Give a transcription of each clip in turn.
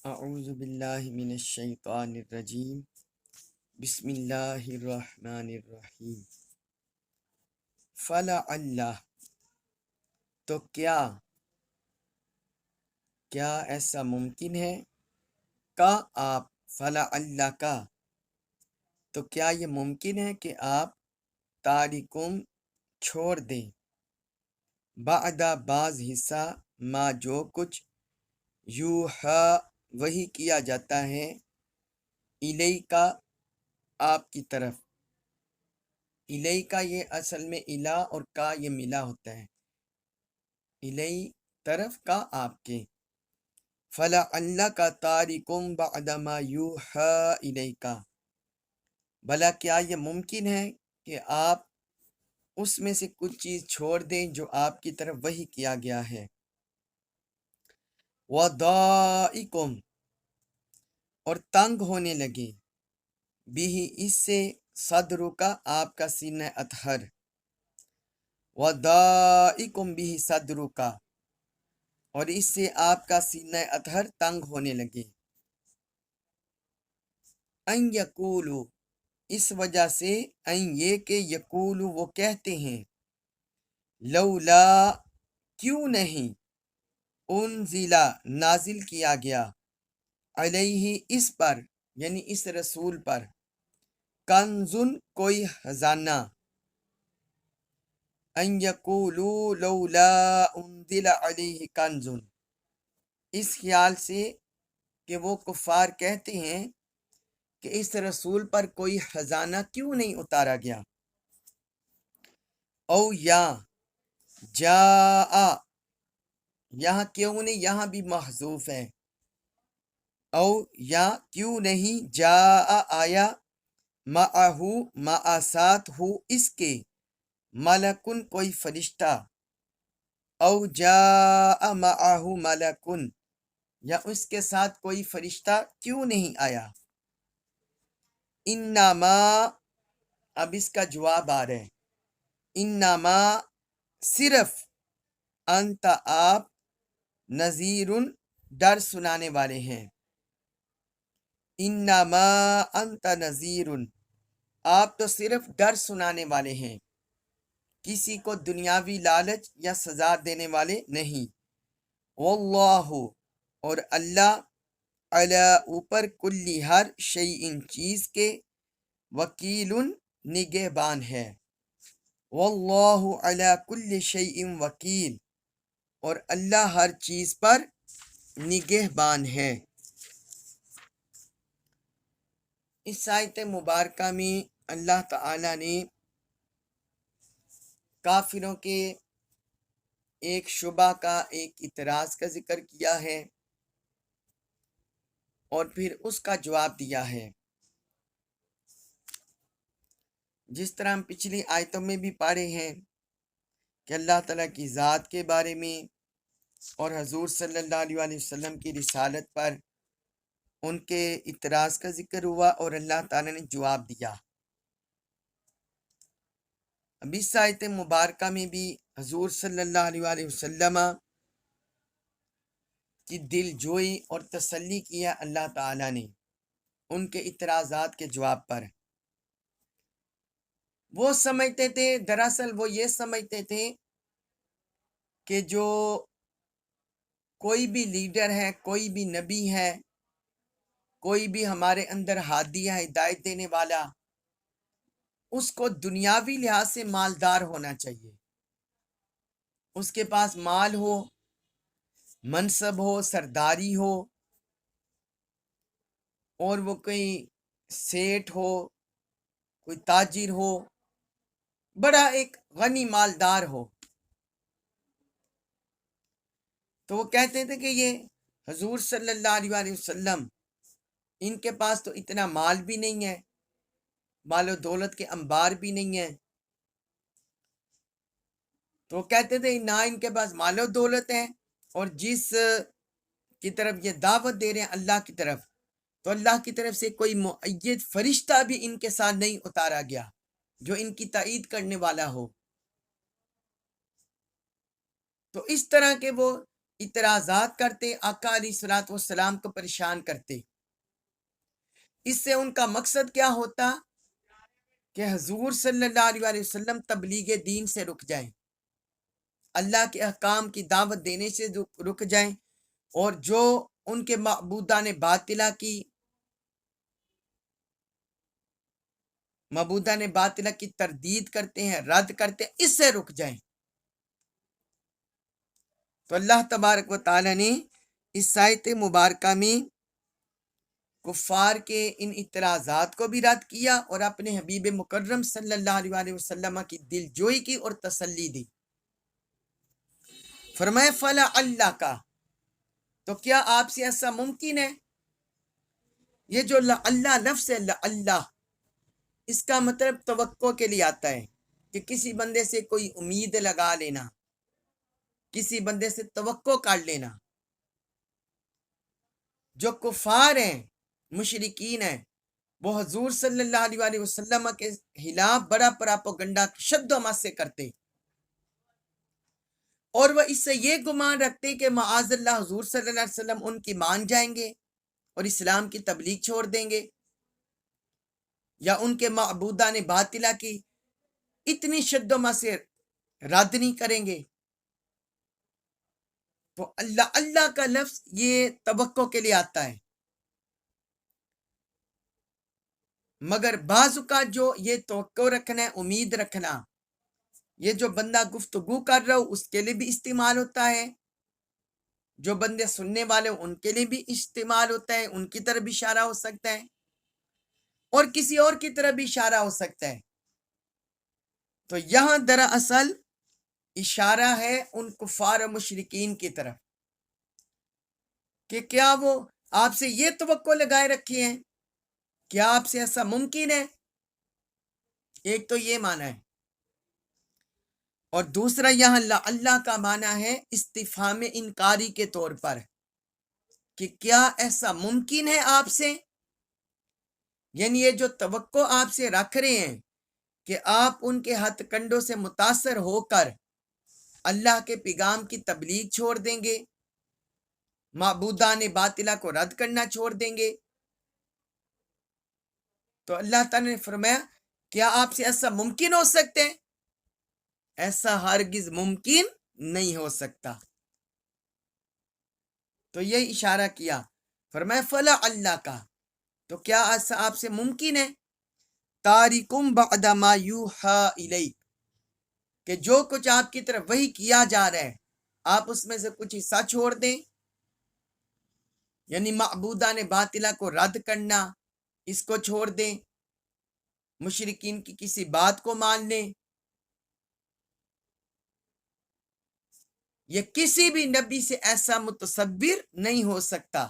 اعوذ باللہ من الشیطان الرجیم بسم اللہ الرحمن الرحیم فلعل تو کیا ایسا ممکن ہے کا آپ فلعل کا تو کیا یہ ممکن ہے کہ آپ تارکم چھوڑ دیں بعد بعض حصہ ما جو کچھ یوحا وہی کیا جاتا ہے الیکا آپ کی طرف الی کا یہ اصل میں الا اور کا یہ ملا ہوتا ہے الی طرف کا آپ کے فلعل کا تارکم بعد ما یوحا الیکا بھلا کیا یہ ممکن ہے کہ آپ اس میں سے کچھ چیز چھوڑ دیں جو آپ کی طرف وحی کیا گیا ہے وَضَائِقُمْ اور تنگ ہونے لگے بھی اس سے صدر کا آپ کا سینہ اطہر وَضَائِقُمْ بھی صدر کا اور اس سے آپ کا سینہ اطہر تنگ ہونے لگے ان یقولو اس وجہ سے ان یہ کہ یقولو وہ کہتے ہیں لولا کیوں نہیں انزلا نازل کیا گیا علیہ اس پر یعنی اس رسول پر کنزن کوئی خزانہ ان یقولو لولا انزل علیہ کنزن اس خیال سے کہ وہ کفار کہتے ہیں کہ اس رسول پر کوئی خزانہ کیوں نہیں اتارا گیا او یا جاء یہاں کیوں نہیں یہاں بھی محذوف ہے او یا کیوں نہیں جاء آیا معہو مع ساتھ ہو اس کے ملکن کوئی فرشتہ او جاء معہو ملکن یا اس کے ساتھ کوئی فرشتہ کیوں نہیں آیا انما اب اس کا جواب آ رہا ہے انما صرف انت آپ نذیر ڈر سنانے والے ہیں انما انت نذیر آپ تو صرف ڈر سنانے والے ہیں کسی کو دنیاوی لالچ یا سزا دینے والے نہیں واللہ اور اللہ علی اوپر کلی ہر شیء چیز کے وکیل نگہبان ہے واللہ علی کل شیء وکیل اور اللہ ہر چیز پر نگہبان ہے اس آیت مبارکہ میں اللہ تعالی نے کافروں کے ایک شبہ کا ایک اعتراض کا ذکر کیا ہے اور پھر اس کا جواب دیا ہے جس طرح ہم پچھلی آیتوں میں بھی پڑھے ہیں کہ اللہ تعالیٰ کی ذات کے بارے میں اور حضور صلی اللہ علیہ وسلم کی رسالت پر ان کے اعتراض کا ذکر ہوا اور اللہ تعالیٰ نے جواب دیا اب اس آیت مبارکہ میں بھی حضور صلی اللہ علیہ وسلم کی دل جوئی اور تسلی کیا اللہ تعالیٰ نے ان کے اعتراضات کے جواب پر وہ سمجھتے تھے دراصل وہ یہ سمجھتے تھے کہ جو کوئی بھی لیڈر ہے کوئی بھی نبی ہے کوئی بھی ہمارے اندر ہادی ہے ہدایت دینے والا اس کو دنیاوی لحاظ سے مالدار ہونا چاہیے اس کے پاس مال ہو منصب ہو سرداری ہو اور وہ کوئی سیٹ ہو کوئی تاجر ہو بڑا ایک غنی مالدار ہو تو وہ کہتے تھے کہ یہ حضور صلی اللہ علیہ وسلم ان کے پاس تو اتنا مال بھی نہیں ہے مال و دولت کے انبار بھی نہیں ہے تو وہ کہتے تھے نہ ان کے پاس مال و دولت ہے اور جس کی طرف یہ دعوت دے رہے ہیں اللہ کی طرف تو اللہ کی طرف سے کوئی مؤید فرشتہ بھی ان کے ساتھ نہیں اتارا گیا جو ان کی تائید کرنے والا ہو تو اس طرح کے وہ اعتراضات کرتے، آقا علیہ الصلوۃ والسلام کو پریشان کرتے۔ اس سے ان کا مقصد کیا ہوتا کہ حضور صلی اللہ علیہ وسلم تبلیغ دین سے رک جائیں، اللہ کے احکام کی دعوت دینے سے رک جائیں، اور جو ان کے معبودان باطلہ کی تردید کرتے ہیں، رد کرتے ہیں، اس سے رک جائیں۔ تو اللہ تبارک و تعالی نے اس آیت مبارکہ میں کفار کے ان اعتراضات کو بھی رد کیا اور اپنے حبیب مکرم صلی اللہ علیہ وسلم کی دل جوئی کی اور تسلی دی۔ فرمائے فلا اللہ کا، تو کیا آپ سے ایسا ممکن ہے؟ یہ جو اللہ لفظ ہے، اللہ، اس کا مطلب توقع کے لیے آتا ہے کہ کسی بندے سے کوئی امید لگا لینا، کسی بندے سے توقع کر لینا۔ جو کفار ہیں، مشرکین ہیں، وہ حضور صلی اللہ علیہ وسلم کے خلاف بڑا پراپوگنڈا شد و مت سے کرتے، اور وہ اس سے یہ گمان رکھتے کہ معاذ اللہ حضور صلی اللہ علیہ وسلم ان کی مان جائیں گے اور اسلام کی تبلیغ چھوڑ دیں گے، یا ان کے معبودان باطلہ کی اتنی شد و مت سے رد نہیں کریں گے۔ تو اللہ کا لفظ یہ توقع کے لیے آتا ہے، مگر بعض اوقات جو یہ توقع رکھنا ہے، امید رکھنا، یہ جو بندہ گفتگو کر رہا ہو اس کے لیے بھی استعمال ہوتا ہے، جو بندے سننے والے ان کے لیے بھی استعمال ہوتا ہے، ان کی طرف بھی اشارہ ہو سکتا ہے اور کسی اور کی طرف بھی اشارہ ہو سکتا ہے۔ تو یہاں دراصل اشارہ ہے ان کفار و مشرکین کی طرف کہ کیا وہ آپ سے یہ توقع لگائے رکھے ہیں، کیا آپ سے ایسا ممکن ہے؟ ایک تو یہ معنی ہے، اور دوسرا یہاں اللہ کا معنی ہے استفہام انکاری کے طور پر کہ کیا ایسا ممکن ہے آپ سے، یعنی یہ جو توقع آپ سے رکھ رہے ہیں کہ آپ ان کے ہتھ کنڈوں سے متاثر ہو کر اللہ کے پیغام کی تبلیغ چھوڑ دیں گے، معبودان باطلہ کو رد کرنا چھوڑ دیں گے۔ تو اللہ تعالیٰ نے فرمایا کیا آپ سے ایسا ممکن ہو سکتے ہیں؟ ایسا ہرگز ممکن نہیں ہو سکتا۔ تو یہ اشارہ کیا، فرمایا فلا اللہ کا، تو کیا ایسا آپ سے ممکن ہے تارکم بعد ما یوحا الیک، کہ جو کچھ آپ کی طرف وحی کیا جا رہا ہے آپ اس میں سے کچھ حصہ چھوڑ دیں، یعنی معبودان باطلہ کو رد کرنا اس کو چھوڑ دیں، مشرکین کی کسی بات کو مان لیں۔ یہ کسی بھی نبی سے ایسا متصور نہیں ہو سکتا۔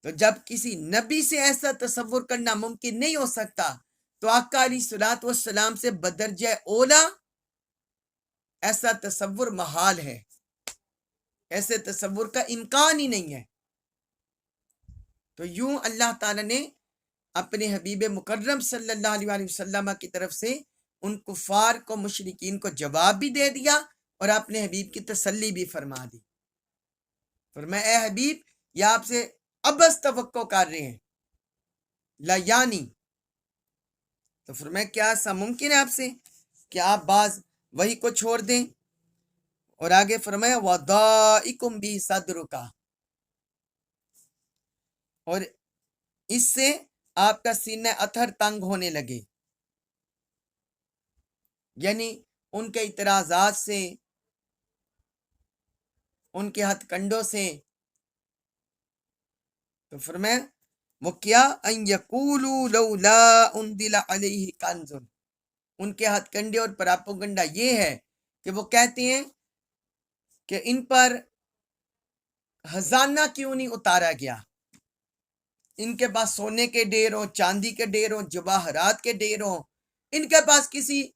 تو جب کسی نبی سے ایسا تصور کرنا ممکن نہیں ہو سکتا تو آقا علیہ الصلوۃ والسلام سے بدرجہ اولا ایسا تصور محال ہے، ایسے تصور کا امکان ہی نہیں ہے۔ تو یوں اللہ تعالیٰ نے اپنے حبیب مکرم صلی اللہ علیہ وسلم کی طرف سے ان کفار کو، مشرکین کو جواب بھی دے دیا اور اپنے حبیب کی تسلی بھی فرما دی۔ فرمایا اے حبیب یہ آپ سے ابس توقع کر رہے ہیں، لا یعنی، تو فرمایا کیا ایسا ممکن ہے آپ سے کہ آپ بعض وہی کو چھوڑ دیں؟ اور آگے فرمایا وَضَائِكُمْ بِهِ صَدْرُكَ، اور اس سے آپ کا سینہ اتھر تنگ ہونے لگے، یعنی ان کے اعتراضات سے، ان کے ہتھ کنڈوں سے۔ تو فرمایا وہ کیا ان یقولوا لولا انزل علیہ کنز، ان کے ہتھ کنڈے اور پراپوگنڈا یہ ہے کہ وہ کہتے ہیں کہ ان پر خزانہ کیوں نہیں اتارا گیا، ان کے پاس سونے کے ڈھیر ہوں، چاندی کے ڈھیر ہوں، جواہرات کے ڈھیر ہوں، ان کے پاس کسی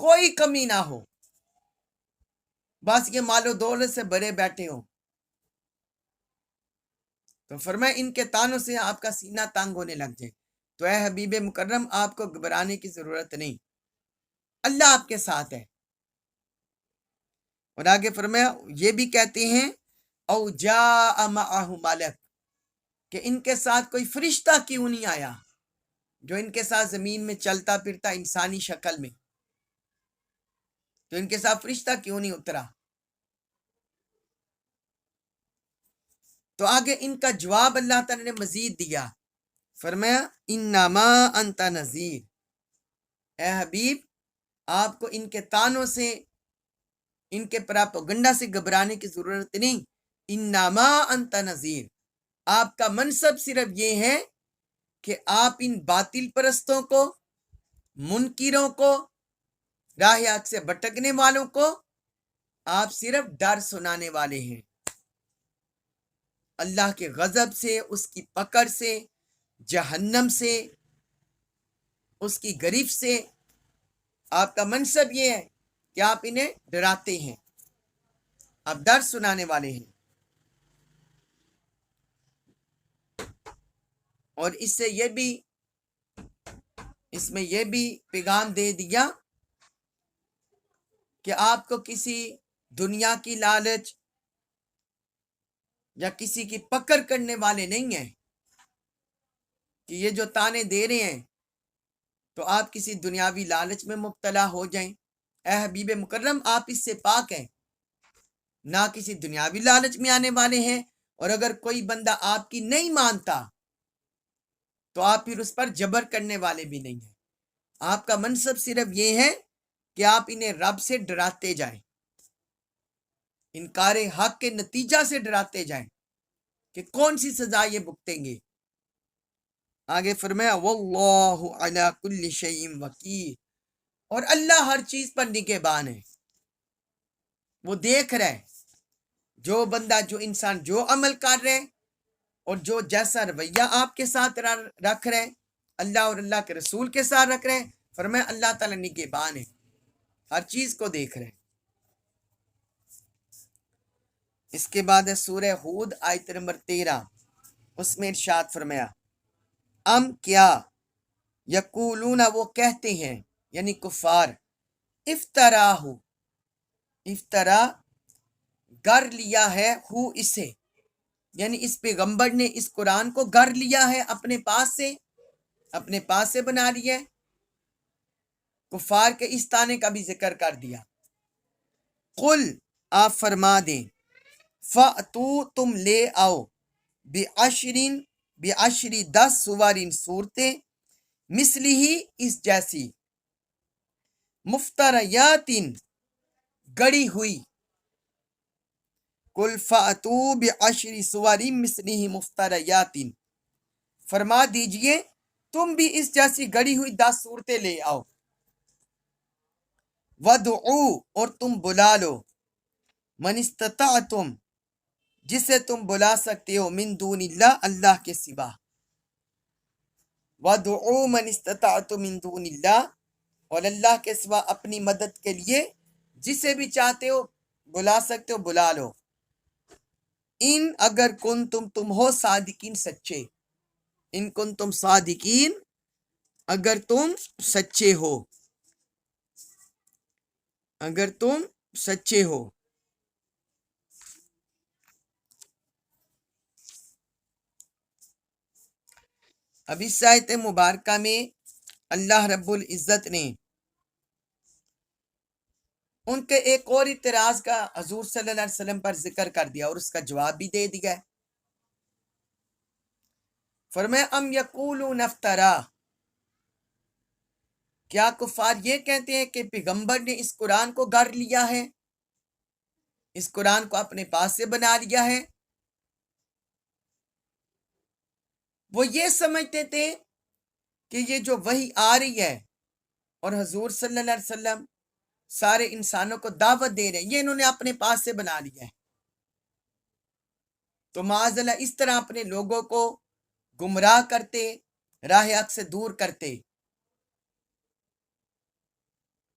کوئی کمی نہ ہو، بس یہ مال و دولت سے بھرے بیٹھے ہوں۔ تو فرمایا ان کے تانوں سے آپ کا سینہ تنگ ہونے لگ جائے۔ تو اے حبیب مکرم آپ کو گھبرانے کی ضرورت نہیں، اللہ آپ کے ساتھ ہے۔ اور آگے فرمایا یہ بھی کہتے ہیں او جاء معہ ملک، کہ ان کے ساتھ کوئی فرشتہ کیوں نہیں آیا جو ان کے ساتھ زمین میں چلتا پھرتا انسانی شکل میں، تو ان کے ساتھ فرشتہ کیوں نہیں اترا؟ تو آگے ان کا جواب اللہ تعالی نے مزید دیا، فرمایا انما انت نذیر، اے حبیب آپ کو ان کے طعنوں سے، ان کے پراپگنڈا سے گھبرانے کی ضرورت نہیں، انما انت نذیر، آپ کا منصب صرف یہ ہے کہ آپ ان باطل پرستوں کو، منکروں کو، راہ حق سے بھٹکنے والوں کو آپ صرف ڈر سنانے والے ہیں، اللہ کے غضب سے، اس کی پکڑ سے، جہنم سے، اس کی گرفت سے۔ آپ کا منصب یہ ہے کہ آپ انہیں ڈراتے ہیں، آپ ڈر سنانے والے ہیں۔ اور اس میں یہ بھی پیغام دے دیا کہ آپ کو کسی دنیا کی لالچ یا کسی کی پکڑ کرنے والے نہیں ہیں کہ یہ جو تانے دے رہے ہیں تو آپ کسی دنیاوی لالچ میں مبتلا ہو جائیں۔ اے حبیب مکرم آپ اس سے پاک ہیں، نہ کسی دنیاوی لالچ میں آنے والے ہیں، اور اگر کوئی بندہ آپ کی نہیں مانتا تو آپ پھر اس پر جبر کرنے والے بھی نہیں ہیں۔ آپ کا منصب صرف یہ ہے کہ آپ انہیں رب سے ڈراتے جائیں، انکار حق کے نتیجہ سے ڈراتے جائیں کہ کون سی سزا یہ بھگتیں گے۔ آگے فرمایا واللہ علی کل شیء وکیل، اور اللہ ہر چیز پر نگہبان ہے، وہ دیکھ رہا ہے جو بندہ، جو انسان جو عمل کر رہے اور جو جیسا رویہ آپ کے ساتھ رکھ رہے، اللہ اور اللہ کے رسول کے ساتھ رکھ رہے، فرمایا اللہ تعالیٰ نگہبان ہے، ہر چیز کو دیکھ رہے۔ اس کے بعد ہے سورہ ہود آیت نمبر 13، اس میں ارشاد فرمایا کیا یقولون، وہ کہتے ہیں یعنی کفار، افطرا گر لیا ہے اسے، یعنی اس پیغمبر نے اس قرآن کو گر لیا ہے اپنے پاس سے بنا لیا ہے۔ کفار کے اس طعنے کا بھی ذکر کر دیا۔ قل، آپ فرما دیں، فَأْتُو، تم لے آؤ، بعشری 10 سوارین صورتیں، مثلی ہی اس جیسی، مفتریاتن گڑی ہوئی، قل فَأْتُو بعشری سوارین مثلی ہی مفتریاتن، فرما دیجئے تم بھی اس جیسی گڑی ہوئی 10 صورتیں لے آؤ، وَدْعُو، اور تم بلا لو، من استطعتم، جسے تم بلا سکتے ہو، من دون اللہ، اللہ کے سوا، وَدْعُو من استطعتم من دون اللہ، اور اللہ کے سوا اپنی مدد کے لیے جسے بھی چاہتے ہو بلا سکتے ہو، بلا لو، اگر تم ہو صادقین، سچے، تم صادقین، اگر تم سچے ہو، اب اس آیت مبارکہ میں اللہ رب العزت نے ان کے ایک اور اعتراض کا حضور صلی اللہ علیہ وسلم پر ذکر کر دیا اور اس کا جواب بھی دے دیا ہے۔ فرمایا ام یقولون افترا، کیا کفار یہ کہتے ہیں کہ پیغمبر نے اس قرآن کو گھڑ لیا ہے، اس قرآن کو اپنے پاس سے بنا لیا ہے؟ وہ یہ سمجھتے تھے کہ یہ جو وحی آ رہی ہے اور حضور صلی اللہ علیہ وسلم سارے انسانوں کو دعوت دے رہے ہیں، یہ انہوں نے اپنے پاس سے بنا لیا ہے، تو معاذ اللہ اس طرح اپنے لوگوں کو گمراہ کرتے، راہ حق سے دور کرتے۔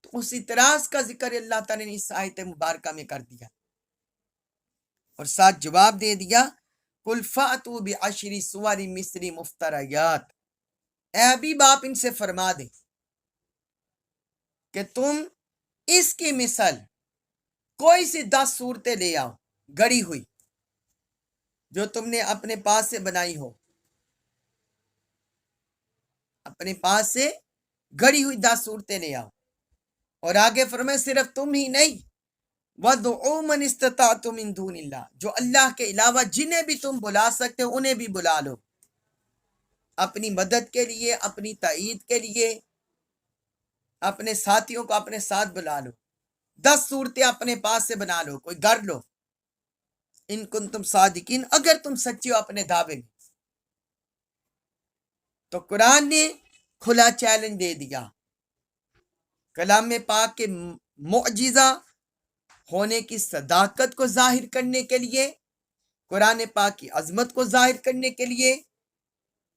تو اس اعتراض کا ذکر اللہ تعالیٰ نے اس آیت مبارکہ میں کر دیا اور ساتھ جواب دے دیا، قل فَأْتُوا بِعَشْرِ سُوَرٍ مِثْلِ مفتریات، اے حبیب آپ ان سے فرما دیں کہ تم اس کی مثل کوئی سی 10 صورتیں لے آؤ گڑی ہوئی جو تم نے اپنے پاس سے بنائی ہو، اپنے پاس سے گڑی ہوئی 10 صورتیں لے آؤ۔ اور آگے فرمائے صرف تم ہی نہیں، وَدْعُوا مَنِ اسْتَطَعْتُم مِّن دُونِ اللَّهِ، جو اللہ کے علاوہ جنہیں بھی تم بلا سکتے ہو انہیں بھی بلا لو، اپنی مدد کے لیے، اپنی تائید کے لیے، اپنے ساتھیوں کو اپنے ساتھ بلا لو۔ 10 صورتیں اپنے پاس سے بنا لو، کوئی گھر لو، ان کنتم صادقین، اگر تم سچے ہو اپنے دعوے میں۔ تو قرآن نے کھلا چیلنج دے دیا، کلام پاک کے معجزہ ہونے کی صداقت کو ظاہر کرنے کے لیے، قرآن پاک کی عظمت کو ظاہر کرنے کے لیے،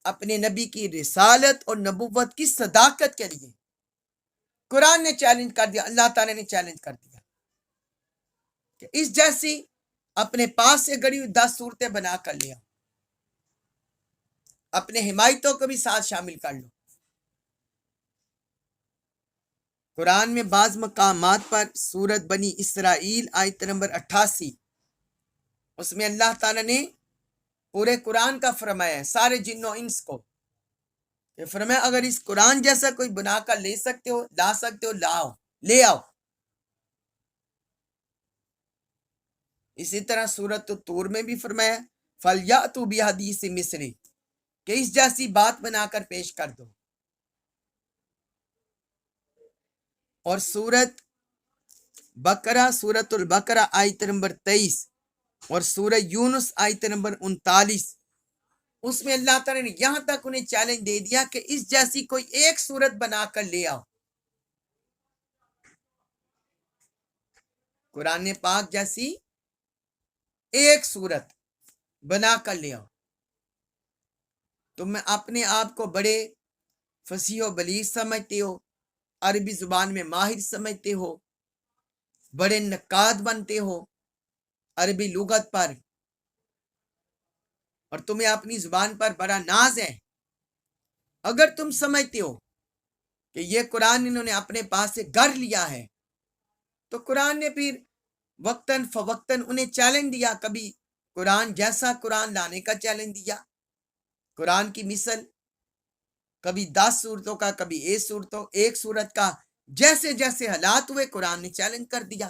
اپنے نبی کی رسالت اور نبوت کی صداقت کے لیے قرآن نے چیلنج کر دیا، اللہ تعالیٰ نے چیلنج کر دیا کہ اس جیسی اپنے پاس سے گڑی ہوئی 10 صورتیں بنا کر لیا، اپنے حمایتوں کو بھی ساتھ شامل کر لو۔ قرآن میں بعض مقامات پر سورت بنی اسرائیل آیت نمبر 88، اس میں اللہ تعالیٰ نے پورے قرآن کا فرمایا ہے، سارے جن و انس کو، کہ فرمایا اگر اس قرآن جیسا کوئی بنا کر لے سکتے ہو، لا سکتے ہو، لاؤ، لے آؤ۔ اسی طرح سورت طور میں بھی فرمایا فَلْيَأْتُوا بِحَدِيثٍ مِثْلِهِ، کہ اس جیسی بات بنا کر پیش کر دو۔ اور سورت بقرہ، سورت البقرہ آیت نمبر 23 اور سورہ یونس آیت نمبر 39، اس میں اللہ تعالیٰ نے یہاں تک انہیں چیلنج دے دیا کہ اس جیسی کوئی ایک صورت بنا کر لے آؤ، قرآن پاک جیسی ایک صورت بنا کر لے آؤ۔ تم اپنے آپ کو بڑے فصیح و بلیغ سمجھتے ہو، عربی زبان میں ماہر سمجھتے ہو، بڑے نقاد بنتے ہو عربی لغت پر، اور تمہیں اپنی زبان پر بڑا ناز ہے۔ اگر تم سمجھتے ہو کہ یہ قرآن انہوں نے اپنے پاس سے گھر لیا ہے، تو قرآن نے پھر وقتاً فوقتاً انہیں چیلنج دیا، کبھی قرآن جیسا قرآن لانے کا چیلنج دیا، قرآن کی مثل، کبھی 10 صورتوں کا، کبھی ایک صورت کا، جیسے جیسے حالات ہوئے قرآن نے چیلنج کر دیا،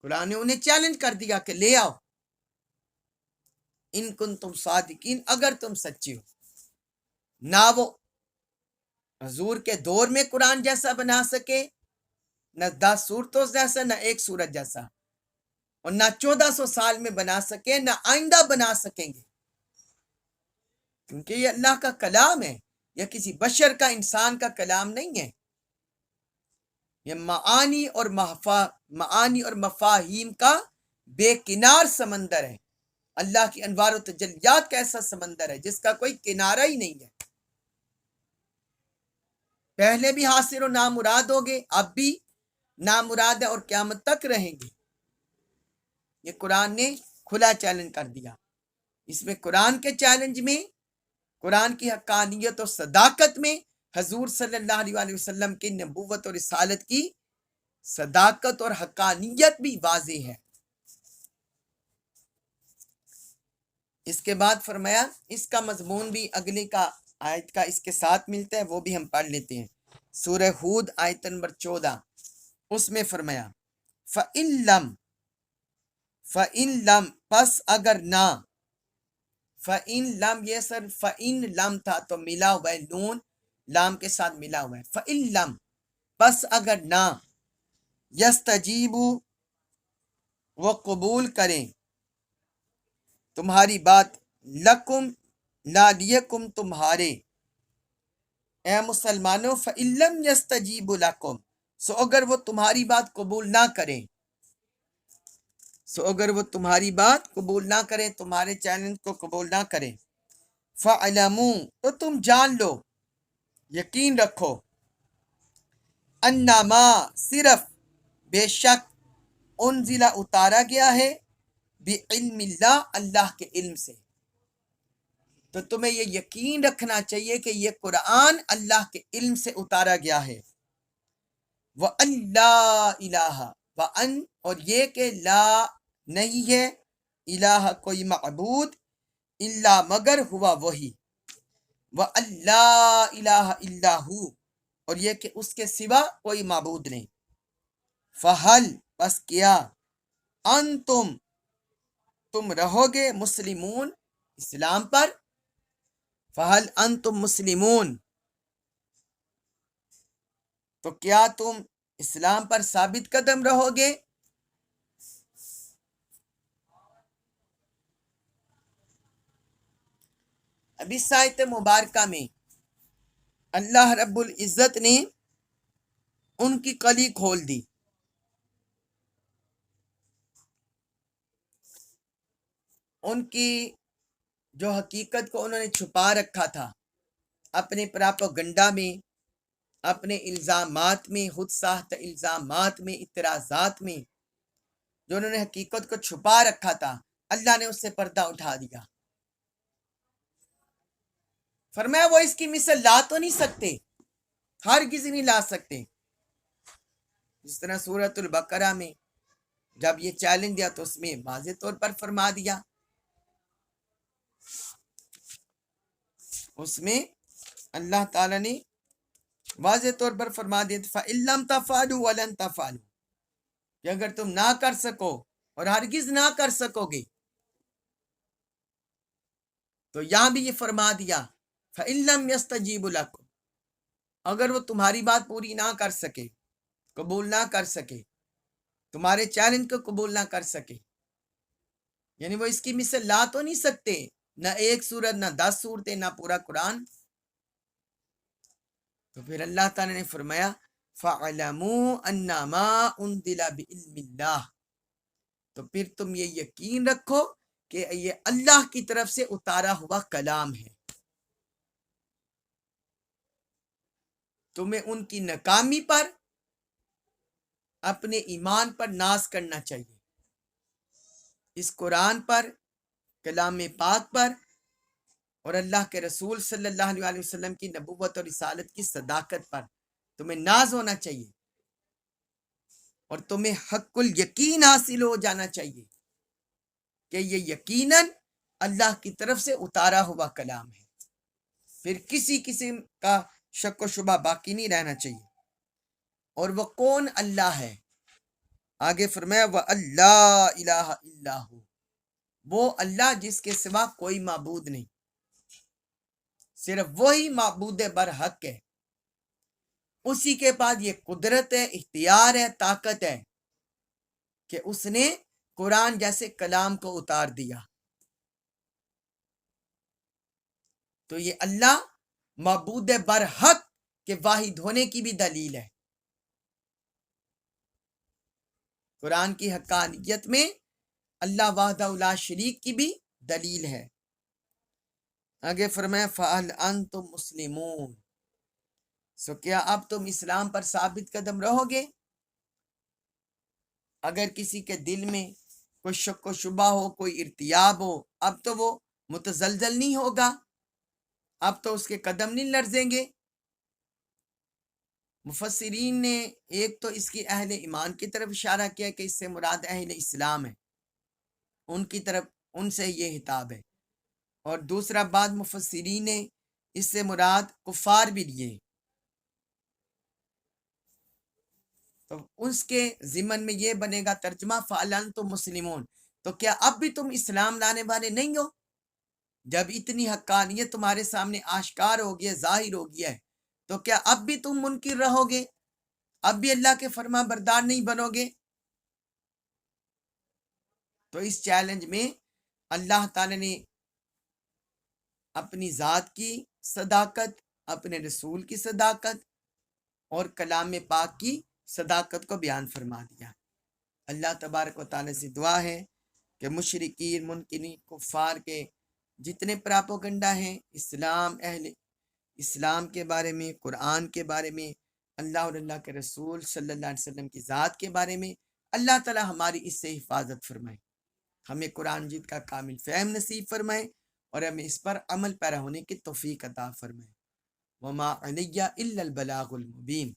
قرآن نے انہیں چیلنج کر دیا کہ لے آؤ، ان کنتم صادقین، اگر تم سچے ہو۔ نہ وہ حضور کے دور میں قرآن جیسا بنا سکے، نہ 10 صورتوں جیسا، نہ ایک صورت جیسا، اور نہ 1400 سال میں بنا سکے، نہ آئندہ بنا سکیں گے، کیونکہ یہ اللہ کا کلام ہے، یہ کسی بشر کا، انسان کا کلام نہیں ہے، یہ معانی اور مفاہیم کا بے کنار سمندر ہے، اللہ کی انوار و تجلیات کا ایسا سمندر ہے جس کا کوئی کنارہ ہی نہیں ہے، پہلے بھی حاصل و نامراد ہوگے، اب بھی نامراد ہے اور قیامت تک رہیں گے۔ یہ قرآن نے کھلا چیلنج کر دیا۔ اس میں قرآن کے چیلنج میں، قرآن کی حقانیت اور صداقت میں حضور صلی اللہ علیہ وسلم کی نبوت اور رسالت کی صداقت اور حقانیت بھی واضح ہے۔ اس کے بعد فرمایا، اس کا مضمون بھی اگلے کا آیت کا اس کے ساتھ ملتا ہے، وہ بھی ہم پڑھ لیتے ہیں۔ سورہ ہود آیت نمبر 14، اس میں فرمایا فَإِن لم پس اگر نہ، فَإِن لم یہ سر فَإِن لم تھا تو ملا ہوا ہے، نون لام کے ساتھ ملا ہوا ہے، فَإِن لم پس اگر نہ، یستجیبو وہ قبول کریں تمہاری بات، لکم لالیکم تمہارے، اے مسلمانوں، فَإِن لَمْ يَسْتَجِيبُوا لَكُمْ سو اگر وہ تمہاری بات قبول نہ کریں، تمہارے چیلنج کو قبول نہ کریں، فَعْلَمُوا تو تم جان لو، یقین رکھو، انما صرف بے شک، انزلہ اتارا گیا ہے، بعلم اللہ اللہ کے علم سے۔ تو تمہیں یہ یقین رکھنا چاہیے کہ یہ قرآن اللہ کے علم سے اتارا گیا ہے، وَأَن الہ وَأن اور یہ کہ لا نہیں ہے الہ کوئی معبود الا مگر ہوا وہی وَأَن الہ الا ہو اور یہ کہ اس کے سوا کوئی معبود نہیں فہل بس کیا انتم تم رہو گے مسلمون اسلام پر فہل انتم مسلمون تو کیا تم اسلام پر ثابت قدم رہو گے اب اس آیت مبارکہ میں اللہ رب العزت نے ان کی کلی کھول دی ان کی جو حقیقت کو انہوں نے چھپا رکھا تھا اپنے پراپوگنڈا میں اپنے الزامات میں خود ساخت الزامات میں اعتراضات میں جو انہوں نے حقیقت کو چھپا رکھا تھا اللہ نے اس سے پردہ اٹھا دیا فرمایا وہ اس کی مثل لا تو نہیں سکتے ہرگز نہیں لا سکتے جس طرح سورۃ البقرہ میں جب یہ چیلنج دیا تو اس میں واضح طور پر فرما دیا اس میں اللہ تعالیٰ نے واضح طور پر فرما دیا فَإِن لَّمْ تَفْعَلُوا وَلَن تَفْعَلُوا کہ اگر تم نہ کر سکو اور ہرگز نہ کر سکو گے تو یہاں بھی یہ فرما دیا فَإِن لَّمْ يَسْتَجِيبُوا لَكُمْ اگر وہ تمہاری بات پوری نہ کر سکے قبول نہ کر سکے تمہارے چیلنج کو قبول نہ کر سکے یعنی وہ اس کی مثل لا تو نہیں سکتے نہ ایک سورت نہ 10 صورتیں نہ پورا قرآن تو پھر اللہ تعالی نے فرمایا فَعْلَمُوا أَنَّمَا أُنزِلَ بِعِلْمِ اللَّهِ تو پھر تم یہ یقین رکھو کہ یہ اللہ کی طرف سے اتارا ہوا کلام ہے تمہیں ان کی ناکامی پر اپنے ایمان پر ناز کرنا چاہیے اس قرآن پر کلام پاک پر اور اللہ کے رسول صلی اللہ علیہ وسلم کی نبوت اور رسالت کی صداقت پر تمہیں ناز ہونا چاہیے اور تمہیں حق الیقین حاصل ہو جانا چاہیے کہ یہ یقیناً اللہ کی طرف سے اتارا ہوا کلام ہے پھر کسی قسم کا شک و شبہ باقی نہیں رہنا چاہیے اور وہ کون اللہ ہے آگے فرمایا وَأَلَّا إِلَٰهَ إِلَّا هُوَ وہ اللہ جس کے سوا کوئی معبود نہیں صرف وہی معبود برحق ہے اسی کے پاس یہ قدرت ہے اختیار ہے طاقت ہے کہ اس نے قرآن جیسے کلام کو اتار دیا تو یہ اللہ معبود برحق کے واحد ہونے کی بھی دلیل ہے قرآن کی حقانیت میں اللہ وحدہ لا شریک کی بھی دلیل ہے آگے فرمایا فَهَلْ أَنْتُمْ مُسْلِمُونَ سو کیا اب تم اسلام پر ثابت قدم رہو گے اگر کسی کے دل میں کوئی شک و شبہ ہو کوئی ارتیاب ہو اب تو وہ متزلزل نہیں ہوگا اب تو اس کے قدم نہیں لرزیں گے مفسرین نے ایک تو اس کی اہل ایمان کی طرف اشارہ کیا کہ اس سے مراد اہل اسلام ہے ان کی طرف ان سے یہ خطاب ہے اور دوسرا بعد مفسرین نے اس سے مراد کفار بھی لیے تو اس کے ضمن میں یہ بنے گا ترجمہ فعلن تو مسلمون تو کیا اب بھی تم اسلام لانے والے نہیں ہو جب اتنی حقانیت تمہارے سامنے آشکار ہو گیا ظاہر ہو گیا ہے تو کیا اب بھی تم منکر رہو گے اب بھی اللہ کے فرما بردار نہیں بنو گے تو اس چیلنج میں اللہ تعالی نے اپنی ذات کی صداقت اپنے رسول کی صداقت اور کلام پاک کی صداقت کو بیان فرما دیا اللہ تبارک و تعالی سے دعا ہے کہ مشرکین منکرین کفار کے جتنے پراپوگنڈا ہیں اہل اسلام کے بارے میں قرآن کے بارے میں اللہ اور اللہ کے رسول صلی اللہ علیہ وسلم کی ذات کے بارے میں اللہ تعالی ہماری اس سے حفاظت فرمائے ہمیں قرآن مجید کا کامل فہم نصیب فرمائے اور ہمیں اس پر عمل پیرا ہونے کی توفیق عطا فرمائے وما علی الا البلاغ المبین